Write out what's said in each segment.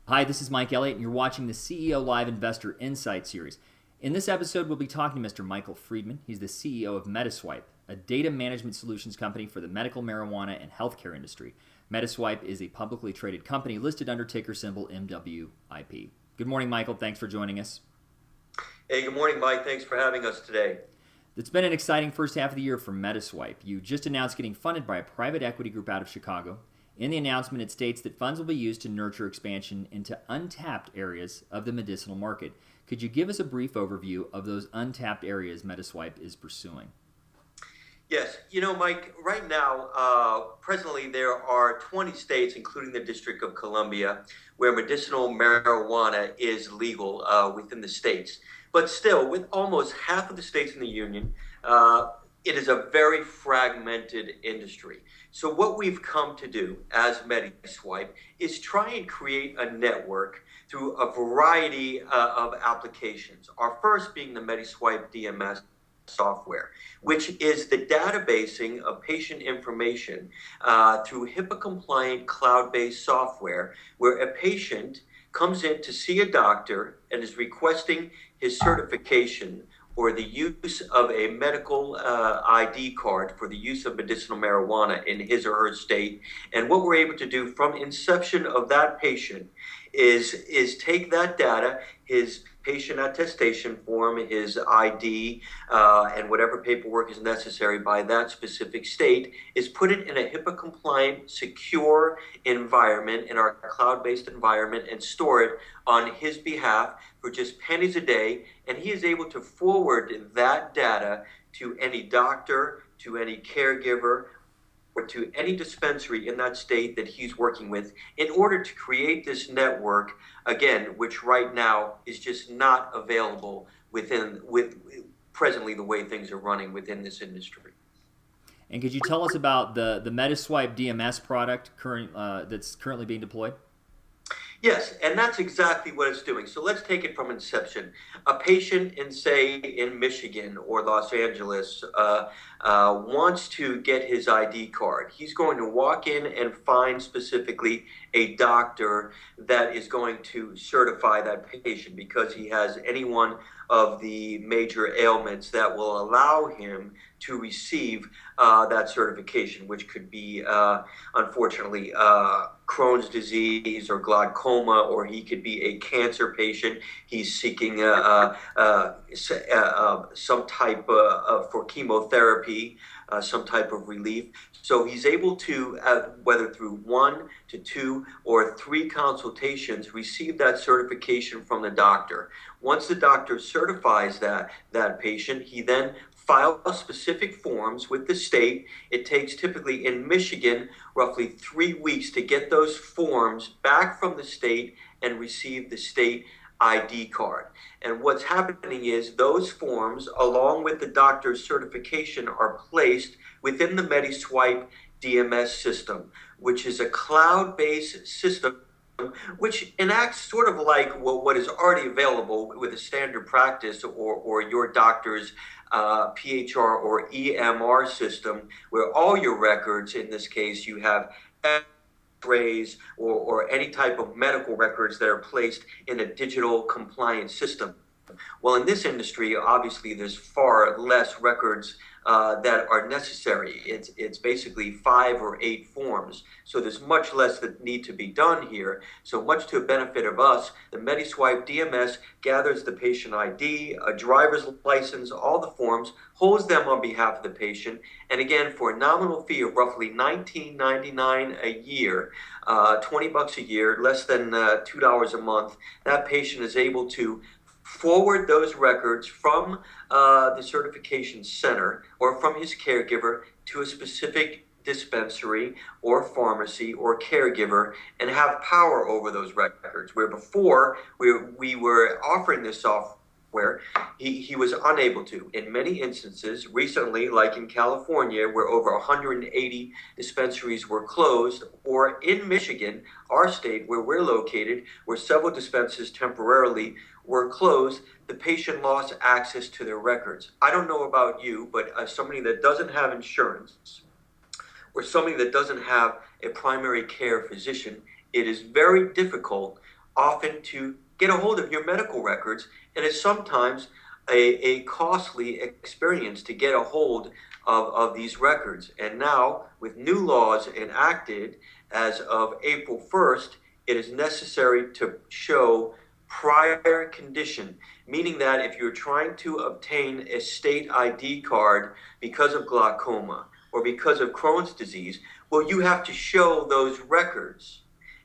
Hi, this is Mike Elliott, and you're watching the CEO Live Investor Insight Series. In this episode, we'll be talking to Mr. Michael Friedman. He's the CEO of MediSwipe, a data management solutions company for the medical marijuana and healthcare industry. MediSwipe is a publicly traded company listed under ticker symbol MWIP. Good morning, Michael. Thanks for joining us. Hey, good morning, Mike. Thanks for having us today. It's been an exciting first half of the year for MediSwipe. You just announced getting funded by a private equity group out of Chicago. In the announcement, it states that funds will be used to nurture expansion into untapped areas of the medicinal market. Could you give us a brief overview of those untapped areas MediSwipe is pursuing? Yes. Mike, right now, presently there are 20 states, including the District of Columbia, where medicinal marijuana is legal within the states. But still, with almost half of the states in the union, it is a very fragmented industry. So what we've come to do as MediSwipe is try and create a network through a variety of applications. Our first being the MediSwipe DMS software, which is the databasing of patient information through HIPAA-compliant cloud-based software, where a patient comes in to see a doctor and is requesting his certification or the use of a medical ID card for the use of medicinal marijuana in his or her state. And what we're able to do from inception of that patient is take that data, his patient attestation form, his ID, and whatever paperwork is necessary by that specific state, is put it in a HIPAA-compliant, secure environment, in our cloud-based environment, and store it on his behalf for just pennies a day. And he is able to forward that data to any doctor, to any caregiver, or to any dispensary in that state that he's working with, in order to create this network, again, which right now is just not available with presently the way things are running within this industry. And could you tell us about the MediSwipe DMS product that's currently being deployed? Yes, and that's exactly what it's doing. So let's take it from inception. A patient in Michigan or Los Angeles wants to get his ID card. He's going to walk in and find specifically a doctor that is going to certify that patient because he has any one of the major ailments that will allow him to receive that certification, which could be, unfortunately, Crohn's disease or glaucoma, or he could be a cancer patient. He's seeking some type for chemotherapy, some type of relief. So he's able to, whether through 1 to 2 or 3 consultations, receive that certification from the doctor. Once the doctor certifies that patient, he then files specific forms with the state. It takes typically in Michigan roughly 3 weeks to get those forms back from the state and receive the state ID card. And what's happening is those forms, along with the doctor's certification, are placed within the MediSwipe DMS system, which is a cloud-based system which enacts sort of like what is already available with a standard practice or your doctor's PHR or EMR system, where all your records, in this case, you have X-rays or any type of medical records that are placed in a digital compliant system. Well, in this industry, obviously, there's far less records that are necessary. It's basically 5 or 8 forms. So there's much less that need to be done here. So much to the benefit of us, the MediSwipe DMS gathers the patient ID, a driver's license, all the forms, holds them on behalf of the patient. And again, for a nominal fee of roughly $19.99 a year, $20 a year, less than $2 a month, that patient is able to forward those records from the certification center or from his caregiver to a specific dispensary or pharmacy or caregiver and have power over those records, where before we were offering this software, he was unable to. In many instances, recently, like in California, where over 180 dispensaries were closed, or in Michigan, our state, where we're located, where several dispensaries temporarily were closed, the patient lost access to their records. I don't know about you, but as somebody that doesn't have insurance or somebody that doesn't have a primary care physician, it is very difficult often to get a hold of your medical records, and it's sometimes a costly experience to get a hold of these records. And now, with new laws enacted as of April 1st, it is necessary to show prior condition, meaning that if you're trying to obtain a state ID card because of glaucoma or because of Crohn's disease, well, you have to show those records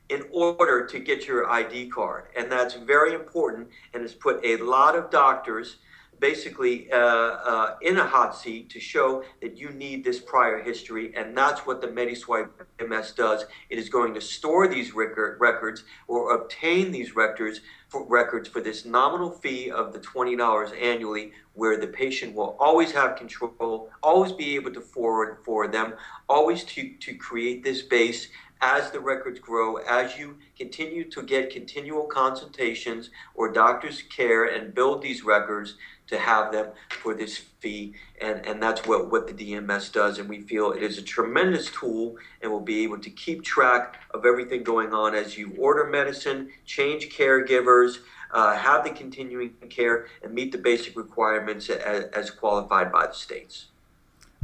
in order to get your ID card. And that's very important, and has put a lot of doctors basically in a hot seat to show that you need this prior history, and that's what the MediSwipe MS does. It is going to store these records or obtain these records for this nominal fee of the $20 annually, where the patient will always have control, always be able to forward them, always to create this base as the records grow, as you continue to get continual consultations or doctor's care and build these records to have them for this fee. And that's what the DMS does. And we feel it is a tremendous tool, and will be able to keep track of everything going on as you order medicine, change caregivers, have the continuing care, and meet the basic requirements as qualified by the states.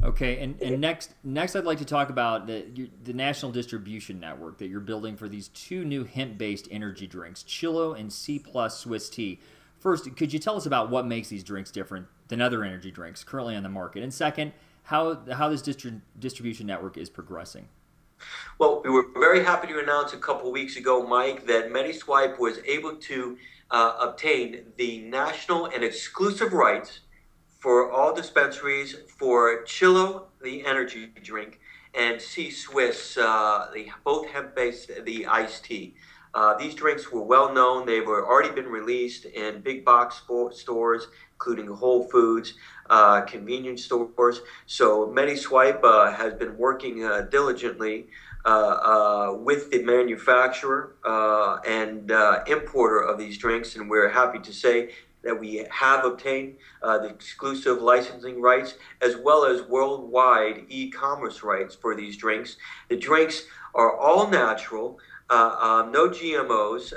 Okay, and next I'd like to talk about the national distribution network that you're building for these two new hemp-based energy drinks, Chillo and C+ Swiss Tea. First, could you tell us about what makes these drinks different than other energy drinks currently on the market? And second, how this distribution network is progressing? Well, we were very happy to announce a couple weeks ago, Mike, that MediSwipe was able to obtain the national and exclusive rights for all dispensaries for Chillo, the energy drink, and C Swiss, both hemp-based, the iced tea. These drinks were well known. They were already been released in big box stores, including Whole Foods, convenience stores. So MediSwipe has been working diligently with the manufacturer and importer of these drinks, and we're happy to say that we have obtained the exclusive licensing rights as well as worldwide e-commerce rights for these drinks. The drinks are all natural, no GMOs,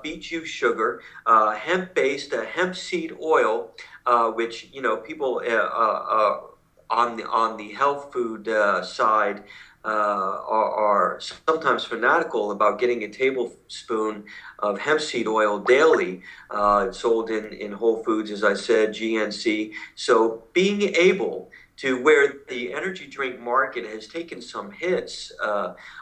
beet juice sugar, hemp-based hemp seed oil, which people on the health food side are sometimes fanatical about getting a tablespoon of hemp seed oil daily. It's sold in Whole Foods, as I said, GNC. So being able to, where the energy drink market has taken some hits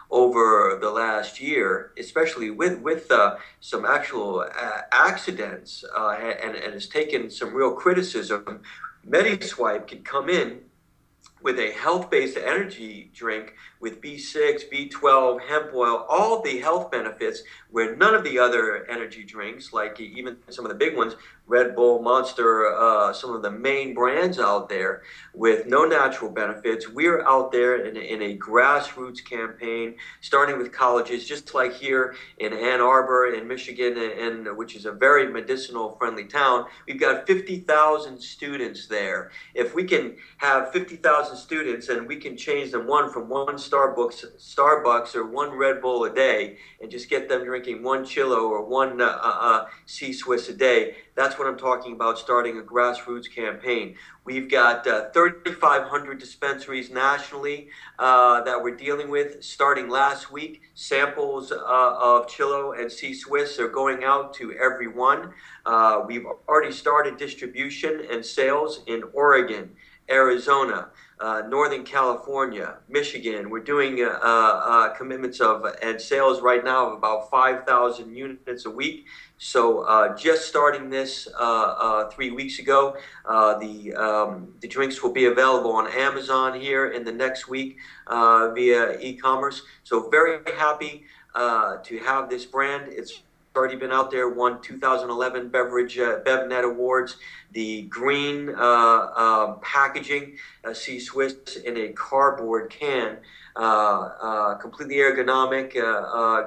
over the last year, especially with some actual accidents, and has taken some real criticism, MediSwipe could come in with a health-based energy drink with B6, B12, hemp oil, all the health benefits, where none of the other energy drinks, like even some of the big ones, Red Bull, Monster, some of the main brands out there with no natural benefits. We're out there in a grassroots campaign, starting with colleges, just like here in Ann Arbor in Michigan, and which is a very medicinal friendly town. We've got 50,000 students there. If we can have 50,000 students and we can change them from one Starbucks or one Red Bull a day, and just get them drinking one Chillo or one C Swiss a day, that's what I'm talking about, starting a grassroots campaign. We've got 3,500 dispensaries nationally that we're dealing with. Starting last week, samples of Chillo and C Swiss are going out to everyone. We've already started distribution and sales in Oregon, Arizona, Northern California, Michigan. We're doing commitments and sales right now of about 5,000 units a week. So just starting this 3 weeks ago, the drinks will be available on Amazon here in the next week via e-commerce. So very happy to have this brand. It's already been out there, won 2011 Beverage BevNet Awards. The green packaging, see Swiss in a cardboard can, completely ergonomic,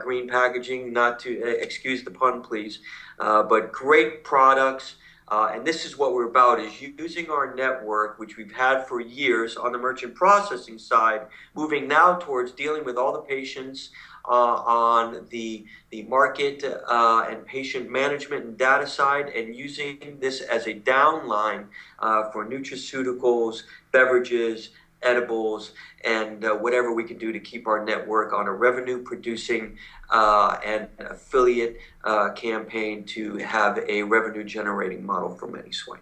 green packaging, not to, excuse the pun please, but great products. And this is what we're about, is using our network, which we've had for years on the merchant processing side, moving now towards dealing with all the patients on the market and patient management and data side, and using this as a downline for nutraceuticals, beverages, edibles, and whatever we can do to keep our network on a revenue producing and affiliate campaign to have a revenue generating model for MediSwipe.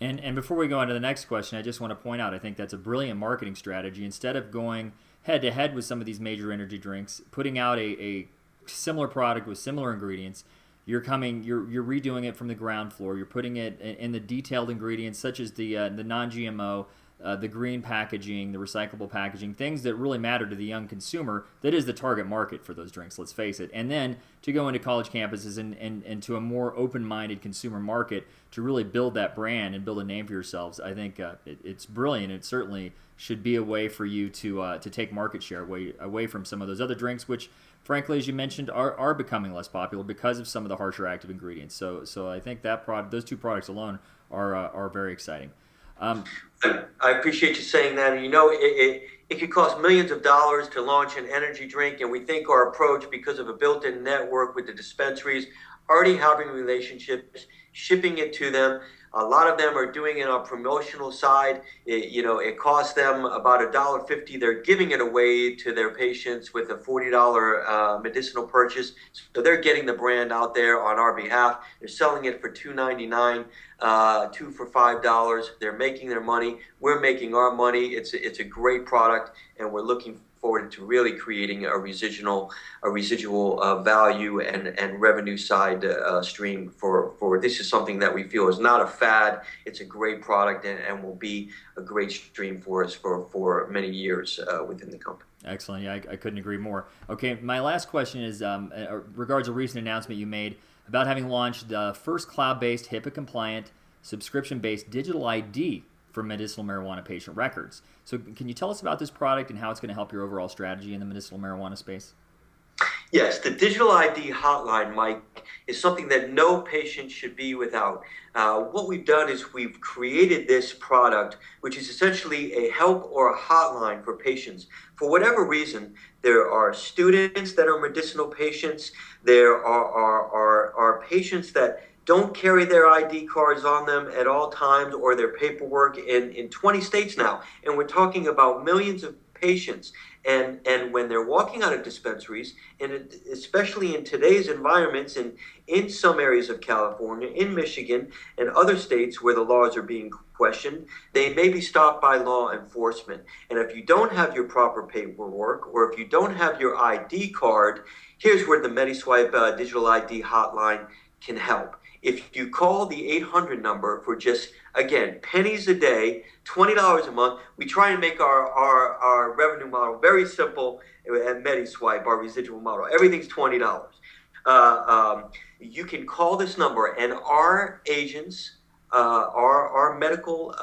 And before we go on to the next question, I just want to point out, I think that's a brilliant marketing strategy. Instead of going head to head with some of these major energy drinks, putting out a similar product with similar ingredients, you're redoing it from the ground floor. You're putting it in the detailed ingredients, such as the non-GMO, the green packaging, the recyclable packaging, things that really matter to the young consumer. That is the target market for those drinks, let's face it. And then to go into college campuses and to a more open-minded consumer market to really build that brand and build a name for yourselves, I think it's brilliant. It certainly should be a way for you to take market share away from some of those other drinks, which, frankly, as you mentioned, are becoming less popular because of some of the harsher active ingredients. So I think that those two products alone are very exciting. I appreciate you saying that. And it could cost millions of dollars to launch an energy drink, and we think our approach, because of a built-in network with the dispensaries, already having relationships, shipping it to them. A lot of them are doing it on promotional side. It costs them about $1.50. They're giving it away to their patients with a $40 medicinal purchase. So they're getting the brand out there on our behalf. They're selling it for $2.99, two for $5. They're making their money. We're making our money. It's a great product, and we're looking forward to really creating a residual value and revenue side stream for this. Is something that we feel is not a fad. It's a great product and will be a great stream for us for many years within the company. Excellent. Yeah, I couldn't agree more. Okay, my last question is regards a recent announcement you made about having launched the first cloud-based, HIPAA-compliant, subscription-based digital ID for medicinal marijuana patient records. So can you tell us about this product and how it's going to help your overall strategy in the medicinal marijuana space? Yes, the digital ID hotline, Mike, is something that no patient should be without. What we've done is we've created this product, which is essentially a help or a hotline for patients. For whatever reason, there are students that are medicinal patients. There are patients that don't carry their ID cards on them at all times, or their paperwork in 20 states now. And we're talking about millions of patients. And when they're walking out of dispensaries, and especially in today's environments, and in some areas of California, in Michigan, and other states where the laws are being questioned, they may be stopped by law enforcement. And if you don't have your proper paperwork, or if you don't have your ID card, here's where the MediSwipe digital ID hotline can help. If you call the 800 number for just, again, pennies a day, $20 a month, we try and make our revenue model very simple at MediSwipe, our residual model. Everything's $20. You can call this number, and our agents, our medical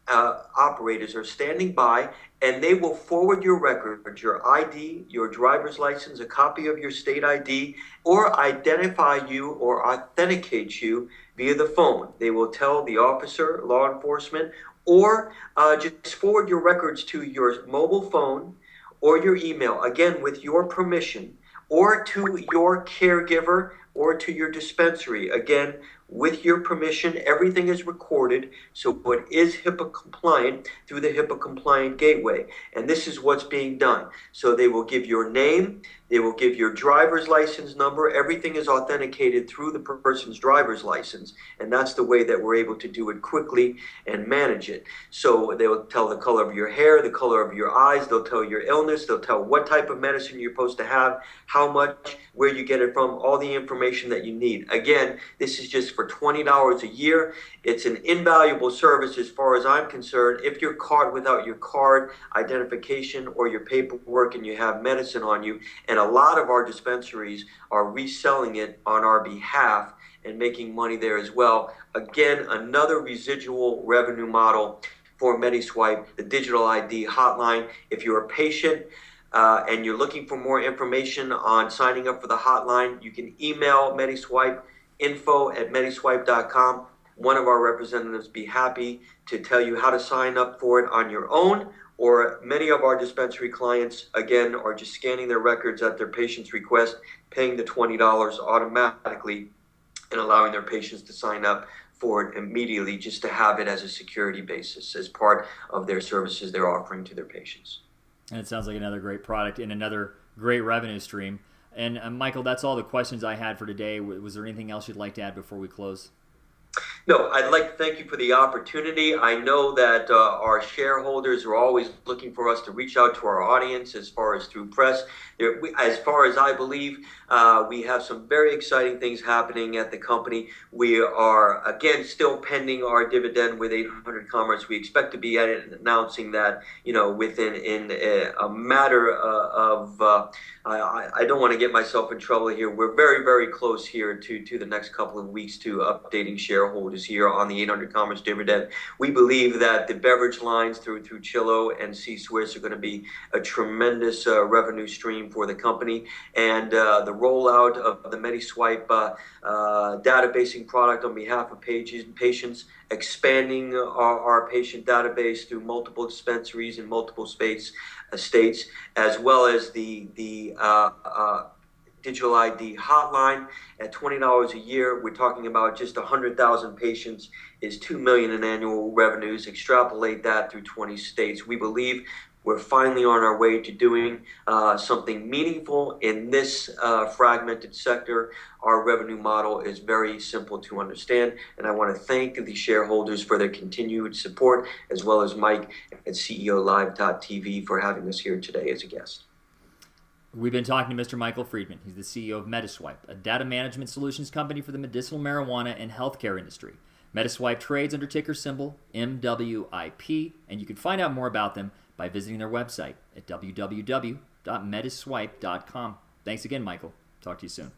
operators are standing by, and they will forward your records, your ID, your driver's license, a copy of your state ID, or identify you or authenticate you via the phone. They will tell the officer, law enforcement, or just forward your records to your mobile phone or your email, again, with your permission, or to your caregiver or to your dispensary, again, with your permission. Everything is recorded, so it is HIPAA compliant through the HIPAA compliant gateway. And this is what's being done. So they will give your name, they will give your driver's license number. Everything is authenticated through the person's driver's license, and that's the way that we're able to do it quickly and manage it. So they will tell the color of your hair, the color of your eyes, they'll tell your illness, they'll tell what type of medicine you're supposed to have, how much, where you get it from, all the information that you need. Again, this is just for $20 a year. It's an invaluable service as far as I'm concerned. If you're caught without your card identification or your paperwork and you have medicine on you, and a lot of our dispensaries are reselling it on our behalf and making money there as well. Again, another residual revenue model for MediSwipe, the digital ID hotline. If you're a patient and you're looking for more information on signing up for the hotline, you can email MediSwipe, info@mediswipe.com. One of our representatives be happy to tell you how to sign up for it on your own, or many of our dispensary clients, again, are just scanning their records at their patient's request, paying the $20 automatically, and allowing their patients to sign up for it immediately just to have it as a security basis as part of their services they're offering to their patients. And it sounds like another great product and another great revenue stream. And Michael, that's all the questions I had for today. Was there anything else you'd like to add before we close? No, I'd like to thank you for the opportunity. I know that our shareholders are always looking for us to reach out to our audience as far as through press. As far as I believe, we have some very exciting things happening at the company. We are, again, still pending our dividend with 800 Commerce. We expect to be at it and announcing that, within a matter of, I don't want to get myself in trouble here. We're very, very close here to the next couple of weeks to updating shareholders here on the 800 Commerce dividend. We believe that the beverage lines through Chillo and C-Swiss are going to be a tremendous revenue stream for the company, and the rollout of the MediSwipe databasing product on behalf of patients, expanding our patient database through multiple dispensaries in multiple states, as well as the digital ID hotline at $20 a year. We're talking about just 100,000 patients is $2 million in annual revenues. Extrapolate that through 20 states. We believe we're finally on our way to doing something meaningful in this fragmented sector. Our revenue model is very simple to understand, and I want to thank the shareholders for their continued support, as well as Mike at CEOLive.tv for having us here today as a guest. We've been talking to Mr. Michael Friedman. He's the CEO of MediSwipe, a data management solutions company for the medicinal marijuana and healthcare industry. MediSwipe trades under ticker symbol MWIP, and you can find out more about them by visiting their website at www.mediswipe.com. Thanks again, Michael. Talk to you soon.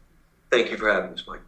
Thank you for having us, Mike.